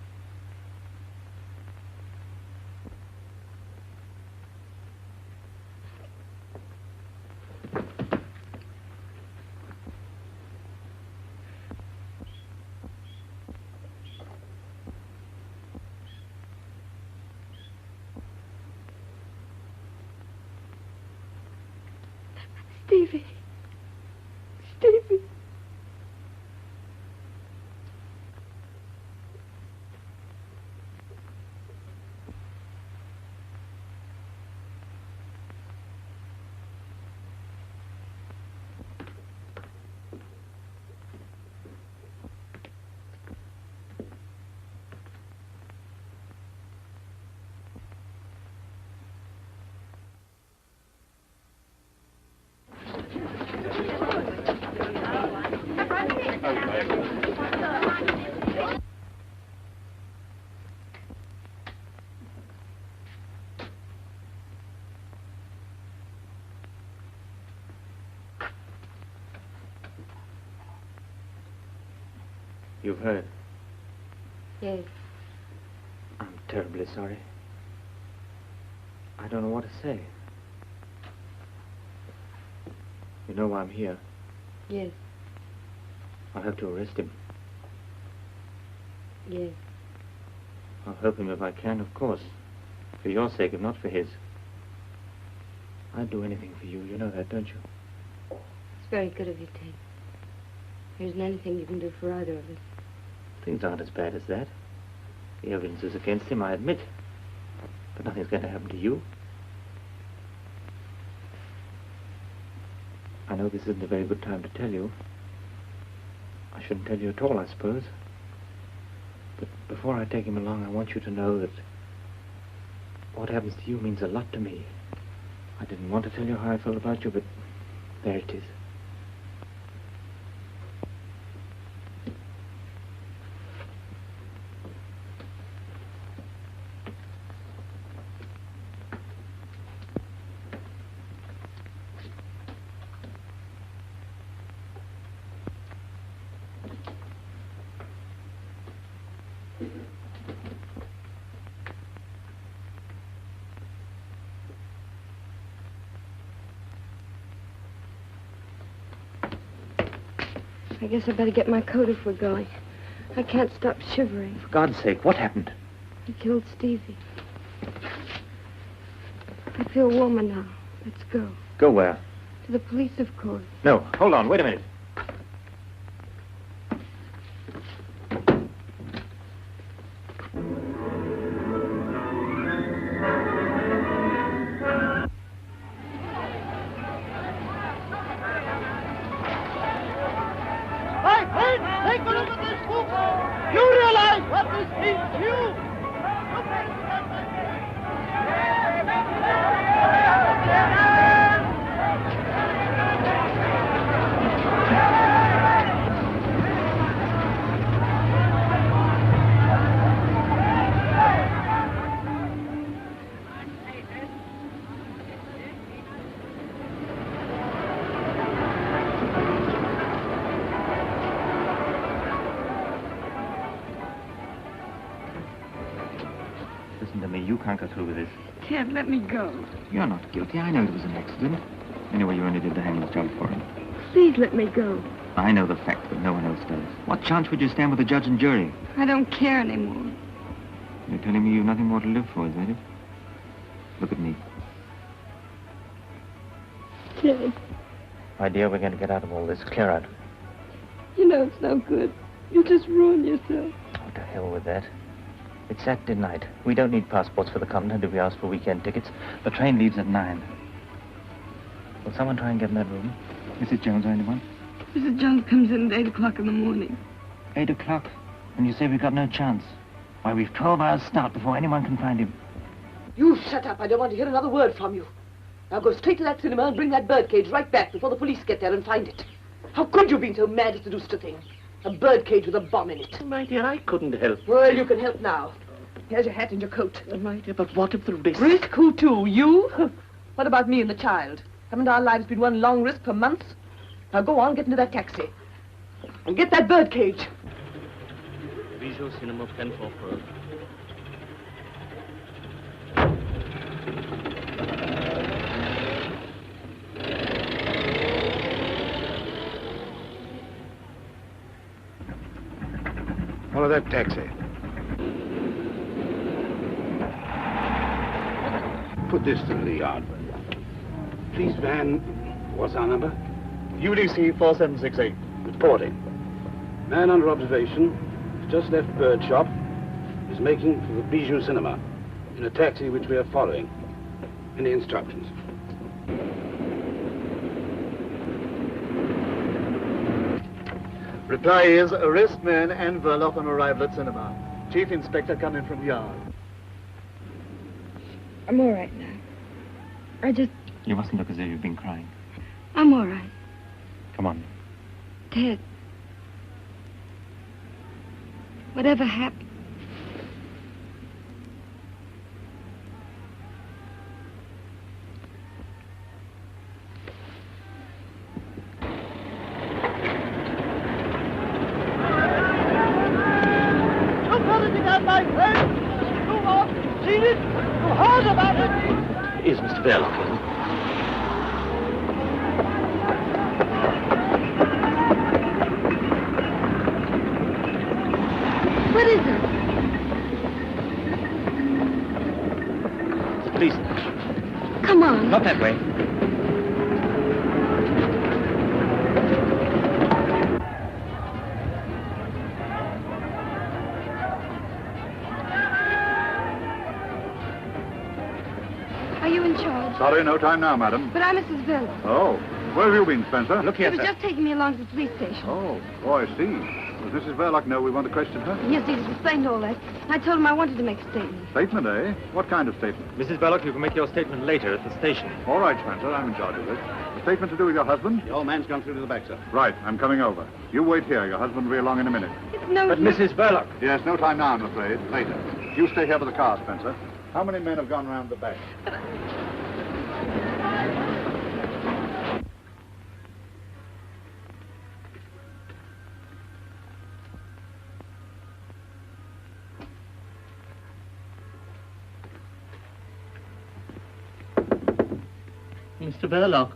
Stevie. Stevie. You've heard. Yes. I'm terribly sorry. I don't know what to say. You know why I'm here. Yes. I'll have to arrest him. Yes. I'll help him if I can, of course. For your sake, if not for his. I'd do anything for you. You know that, don't you? It's very good of you, Ted. There isn't anything you can do for either of us. Things aren't as bad as that. The evidence is against him, I admit. But nothing's going to happen to you. I know this isn't a very good time to tell you. I shouldn't tell you at all, I suppose. But before I take him along, I want you to know that what happens to you means a lot to me. I didn't want to tell you how I felt about you, but there it is. I guess I better get my coat if we're going. I can't stop shivering. For God's sake, what happened? He killed Stevie. I feel warmer now. Let's go. Go where? To the police, of course. No, hold on, wait a minute. My friend, take a look at this book. You realize what this means to you? Listen to me, you can't go through with this. Can't let me go. You're not guilty. I know it was an accident. Anyway, you only did the hangman's job for him. Please let me go. I know the fact, but no one else does. What chance would you stand with the judge and jury? I don't care anymore. You're telling me you've nothing more to live for, is that it? Look at me. Kid, My dear, we're going to get out of all this. Clear out. you know it's no good. You'll just ruin yourself. Oh, to hell with that. It's Saturday night. We don't need passports for the continent if we ask for weekend tickets. The train leaves at 9. Will someone try and get in that room? Mrs. Jones or anyone? Mrs. Jones comes in at 8 o'clock in the morning. 8 o'clock? And you say we've got no chance? Why, we've 12 hours start before anyone can find him. You shut up. I don't want to hear another word from you. Now go straight to that cinema and bring that birdcage right back before the police get there and find it. How could you be so mad as to do such a thing? A birdcage with a bomb in it. My dear, I couldn't help. Well, you can help now. Here's your hat and your coat. My dear, but what if the risk... Risk? Who to? You? What about me and the child? Haven't our lives been one long risk for months? Now go on, get into that taxi. And get that birdcage. Visual Cinema Penfolds Road. Follow that taxi. Put this through the yard. Police van, what's our number? UDC 4768. Reporting. Man under observation, just left bird shop, is making for the Bijou Cinema in a taxi which we are following. Any instructions? Reply is arrest man and Verloc on arrival at cinema. Chief Inspector coming from yard. I'm all right now. You mustn't look as if you've been crying. I'm all right. Come on. Ted. Whatever happened? My friend, move on. Seen it? You heard about it? Is Mr. Verloc in? What is it? The police. Come on. Not that way. Are you in charge? Sorry, no time now, madam. But I'm Mrs. Villa. Oh, where have you been, Spencer? Look He here, was sir. just taking me along to the police station. Oh, I see. Does Mrs. Verloc know we want to question her? Yes, he just explained all that. I told him I wanted to make a statement. Statement, eh? What kind of statement? Mrs. Verloc, you can make your statement later at the station. All right, Spencer, I'm in charge of this. A statement to do with your husband? The old man's gone through to the back, sir. Right, I'm coming over. You wait here. Your husband will be along in a minute. No, But Mrs. Verloc. Yes, no time now, I'm afraid. Later. You stay here with the car, Spencer. How many men have gone round the back? Mr. Verloc.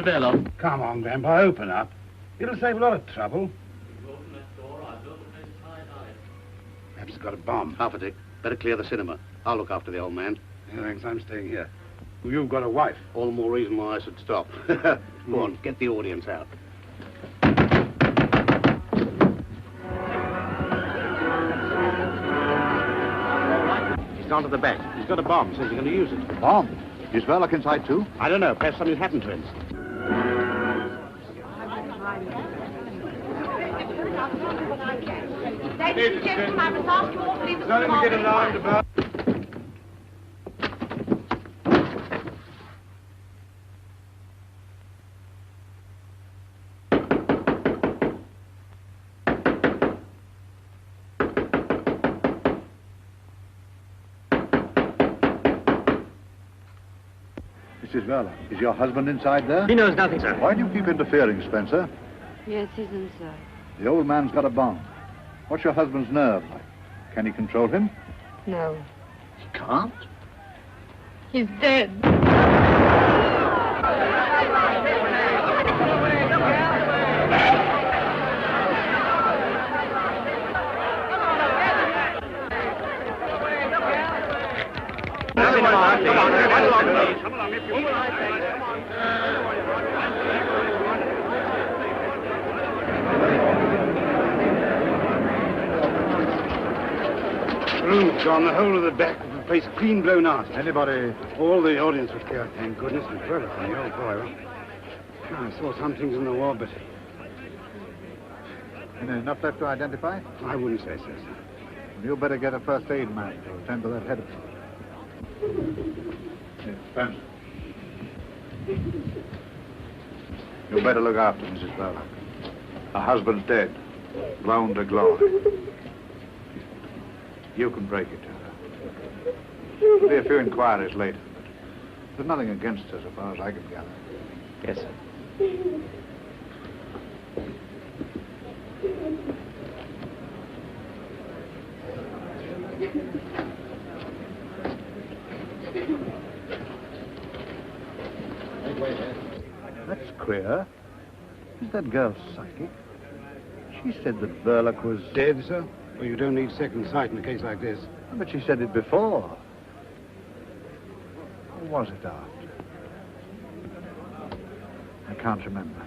Verloc. Come on, Grandpa, open up. It'll save a lot of trouble. Perhaps it's got a bomb. Half a dick. Better clear the cinema. I'll look after the old man. Yeah, thanks, I'm staying here. You've got a wife. All the more reason why I should stop. Go on, get the audience out. He's gone to the back. He's got a bomb. Says he's going to use it. Bomb? Is Verloc inside too? I don't know. Perhaps something happened to him. Ladies and gentlemen, I must ask you all to leave the Let him get alarmed about. Mrs. Verloc, is your husband inside there? He knows nothing, sir. Why do you keep interfering, Spencer? Yes, he's inside. The old man's got a bomb. What's your husband's nerve like? Can he control him? No. He can't? He's dead. Room's gone. The whole of the back of the place clean blown out. Anybody? All the audience was killed, thank goodness. And Verloc and the old boy. I saw some things in the war, but Enough left to identify? I wouldn't say so, sir. Well, you'd better get a first aid man to attend to that head of it. Spencer. You better look after Mrs. Verloc. Her husband's dead. Blown to glory. You can break it to her. There'll be a few inquiries later, but there's nothing against her so far as I can gather. Yes, sir. That's queer. Is that girl psychic? She said that Verloc was... Dead, sir? Well, you don't need second sight in a case like this. But she said it before. Or was it after? I can't remember.